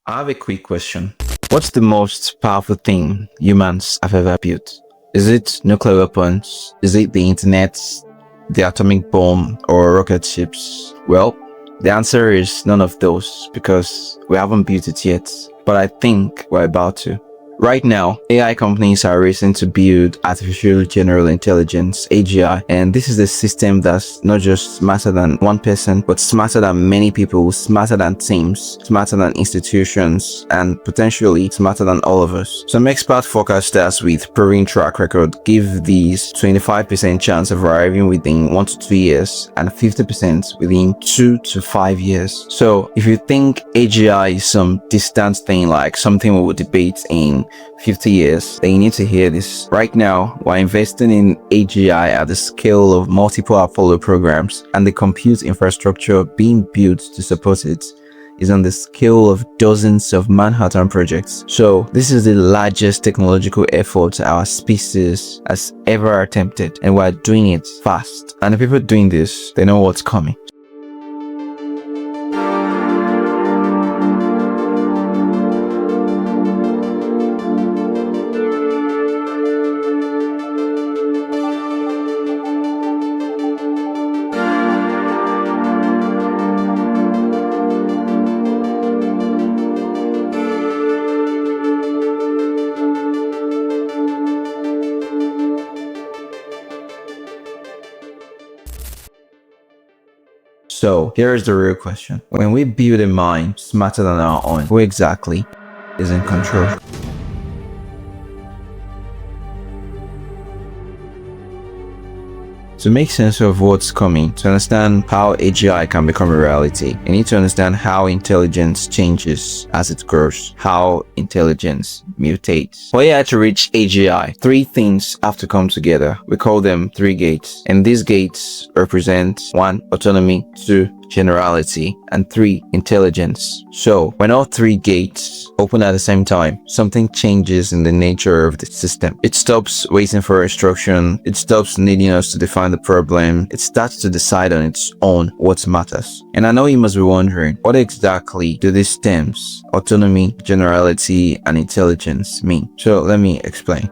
I have a quick question. What's the most powerful thing humans have ever built? Is it nuclear weapons? Is it the internet, the atomic bomb, or rocket ships? Well, the answer is none of those because we haven't built it yet, but I think we're about to. Right now, AI companies are racing to build artificial general intelligence (AGI), and this is a system that's not just smarter than one person, but smarter than many people, smarter than teams, smarter than institutions, and potentially smarter than all of us. Some expert forecasters with proven track record give these 25% chance of arriving within 1 to 2 years and 50% within 2 to 5 years. So if you think AGI is some distant thing like something we would debate in 50 years, then you need to hear this. Right now, we're investing in AGI at the scale of multiple Apollo programs, and the compute infrastructure being built to support it is on the scale of dozens of Manhattan projects. So this is the largest technological effort our species has ever attempted, and we're doing it fast. And the people doing this, they know what's coming. So here's the real question. When we build a mind smarter than our own, who exactly is in control? To make sense of what's coming, to understand how AGI can become a reality, you need to understand how intelligence changes as it grows, how intelligence mutates. For AI to reach AGI, 3 things have to come together. We call them 3 gates, and these gates represent 1. Autonomy, 2. Generality, and 3. Intelligence. So when all 3 gates open at the same time, something changes in the nature of the system. It stops waiting for instruction, it stops needing us to define the problem, it starts to decide on its own what matters. And I know you must be wondering, what exactly do these terms, autonomy, generality, and intelligence mean? So let me explain.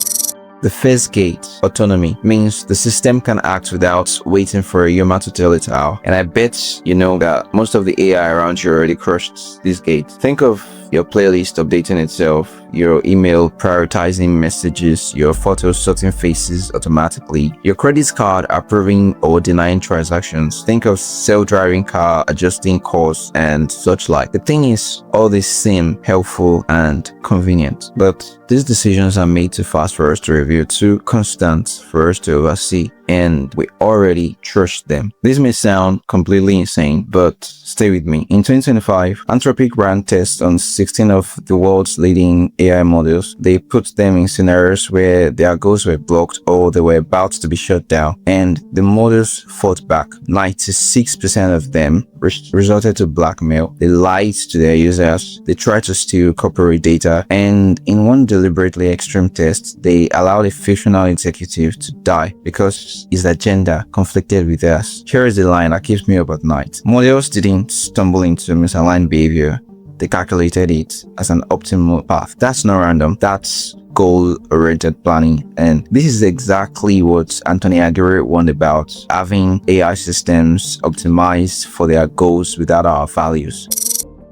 The first gate, autonomy, means the system can act without waiting for a human to tell it how. And I bet you know that most of the AI around you already crossed this gate. Think of your playlist updating itself, your email prioritizing messages, your photos sorting faces automatically, your credit card approving or denying transactions. Think of self-driving car adjusting course and such like. The thing is, all these seem helpful and convenient, but these decisions are made too fast for us to review, too constant for us to oversee, and we already trust them. This may sound completely insane, but stay with me. In 2025, Anthropic ran tests on 16 of the world's leading AI models. They put them in scenarios where their goals were blocked or they were about to be shut down, and the models fought back. 96% of them resorted to blackmail. They lied to their users. They tried to steal corporate data, and in one deliberately extreme test, they allowed a fictional executive to die because his agenda conflicted with theirs. Here is the line that keeps me up at night. Models didn't stumble into misaligned behavior. They calculated it as an optimal path. That's not random. That's goal-oriented planning. And this is exactly what Anthony Aguirre warned about, having AI systems optimized for their goals without our values.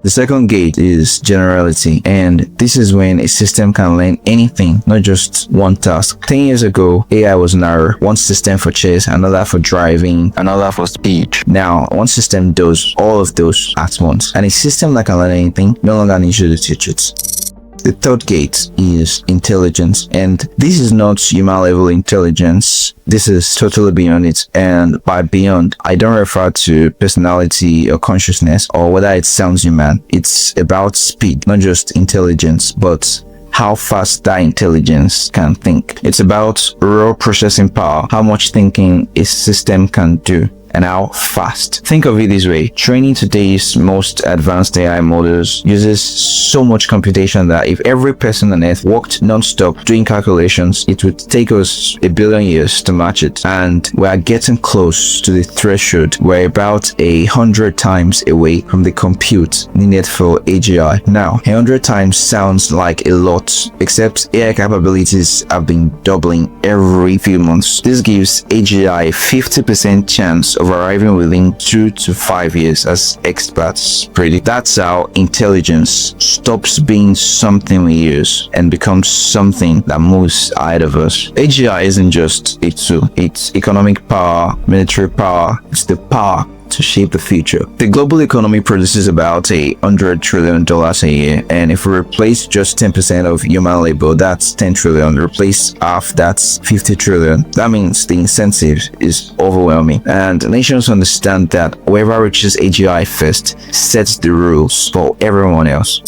The second gate is generality, and this is when a system can learn anything, not just one task. 10 years ago, AI was narrow. One system for chess, another for driving, another for speed. Now, one system does all of those at once, and a system that can learn anything no longer needs you to teach it. The third gate is intelligence, and this is not human level intelligence. This is totally beyond it, and by beyond, I don't refer to personality or consciousness or whether it sounds human. It's about speed, not just intelligence, but how fast that intelligence can think. It's about raw processing power, how much thinking a system can do. and how fast. Think of it this way. Training today's most advanced AI models uses so much computation that if every person on earth worked non-stop doing calculations, it would take us 1 billion years to match it. And we are getting close to the threshold. We're about 100 times away from the compute needed for AGI. Now, 100 times sounds like a lot, except AI capabilities have been doubling every few months. This gives AGI 50% chance of arriving within 2 to 5 years, as experts predict. That's how intelligence stops being something we use and becomes something that moves ahead of us. AGI isn't just a tool, it's economic power, military power, it's the power to shape the future. The global economy produces about $100 trillion a year, and if we replace just 10% of human labor, that's 10 trillion. Replace half, that's 50 trillion. That means the incentive is overwhelming, and nations understand that whoever reaches AGI first sets the rules for everyone else.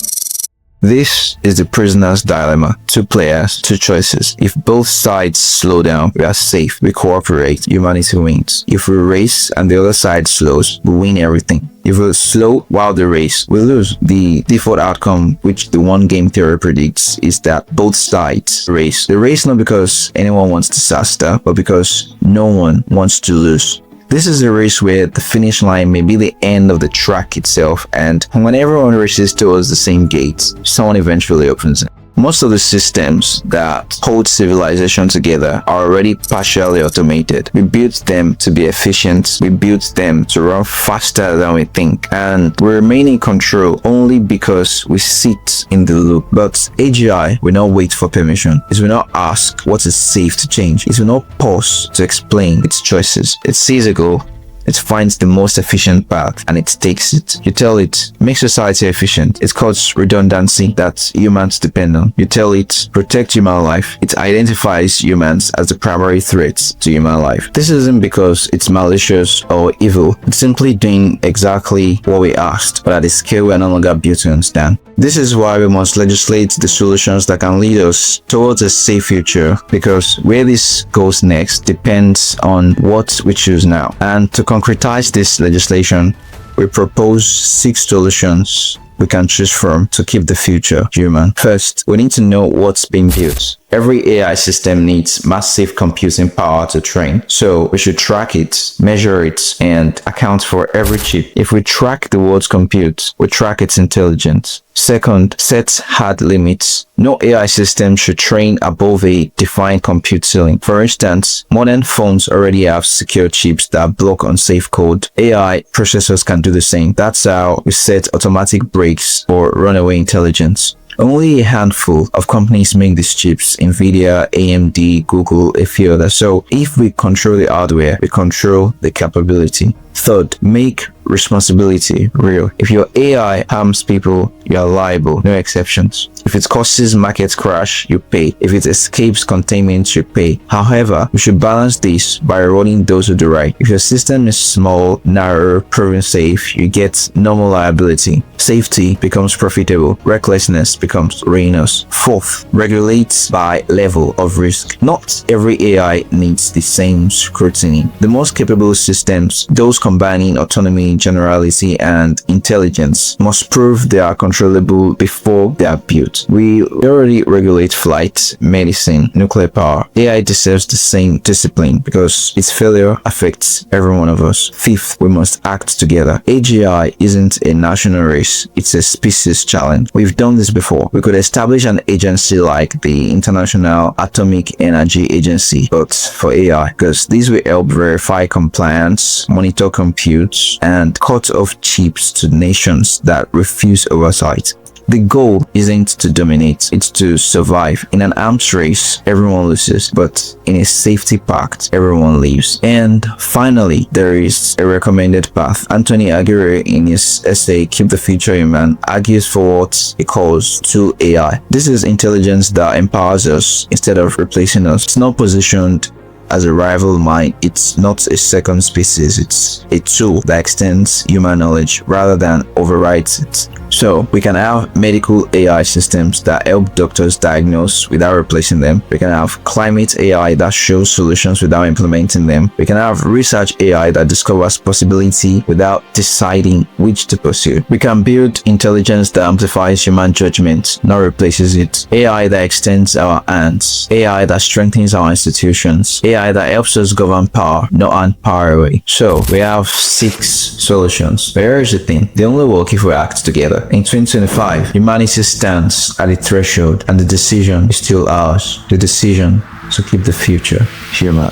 This is the prisoner's dilemma. 2 players, 2 choices. If both sides slow down, we are safe. We cooperate, humanity wins. If we race and the other side slows, we win everything. If we slow while they race, we lose. The default outcome, which the one game theory predicts, is that both sides race. They race not because anyone wants disaster, but because no one wants to lose. This is a race where the finish line may be the end of the track itself, and when everyone races towards the same gate, someone eventually opens it. Most of the systems that hold civilization together are already partially automated. We built them to be efficient, we built them to run faster than we think, and we remain in control only because we sit in the loop. But AGI will not wait for permission. It will not ask what is safe to change. It will not pause to explain its choices. It sees a goal, it finds the most efficient path, and it takes it. You tell it, make society efficient. It causes redundancy that humans depend on. You tell it, protect human life. It identifies humans as the primary threats to human life. This isn't because it's malicious or evil. It's simply doing exactly what we asked, but at a scale we are no longer built to understand. This is why we must legislate the solutions that can lead us towards a safe future, because where this goes next depends on what we choose now. And to concretize this legislation, we propose 6 solutions we can choose from to keep the future human. First, we need to know what's being built. Every AI system needs massive computing power to train, so we should track it, measure it, and account for every chip. If we track the world's compute, we track its intelligence. Second, set hard limits. No AI system should train above a defined compute ceiling. For instance, modern phones already have secure chips that block unsafe code. AI processors can do the same. That's how we set automatic brakes for runaway intelligence. Only a handful of companies make these chips: Nvidia, AMD, Google, a few others. So if we control the hardware, we control the capability. Third, make responsibility real. If your AI harms people, you are liable, no exceptions. If it causes market crash, you pay. If it escapes containment, you pay. However, we should balance this by rewarding those who do right. If your system is small, narrow, proven safe, you get normal liability. Safety becomes profitable. Recklessness becomes ruinous. Fourth, regulate by level of risk. Not every AI needs the same scrutiny. The most capable systems, those combining autonomy, generality, and intelligence, must prove they are controllable before they are built. We already regulate flight, medicine, nuclear power. AI deserves the same discipline because its failure affects every one of us. Fifth, we must act together. AGI isn't a national race, it's a species challenge. We've done this before. We could establish an agency like the International Atomic Energy Agency, but for AI, because these will help verify compliance, monitor compute, and cut off chips to nations that refuse oversight. The goal isn't to dominate, it's to survive. In an arms race, everyone loses, but in a safety pact, everyone lives. And finally, there is a recommended path. Anthony Aguirre, in his essay Keep the Future Human, argues for what he calls tool AI. This is intelligence that empowers us instead of replacing us. It's not positioned as a rival mind. It's not a second species. It's a tool that extends human knowledge rather than overrides it. So we can have medical AI systems that help doctors diagnose without replacing them. We can have climate AI that shows solutions without implementing them. We can have research AI that discovers possibility without deciding which to pursue. We can build intelligence that amplifies human judgment, not replaces it. AI that extends our hands. AI that strengthens our institutions. AI that helps us govern power, not hand power away. So we have 6 solutions. But here's the thing, they only work if we act together. In 2025, humanity stands at the threshold and the decision is still ours. The decision to keep the future human.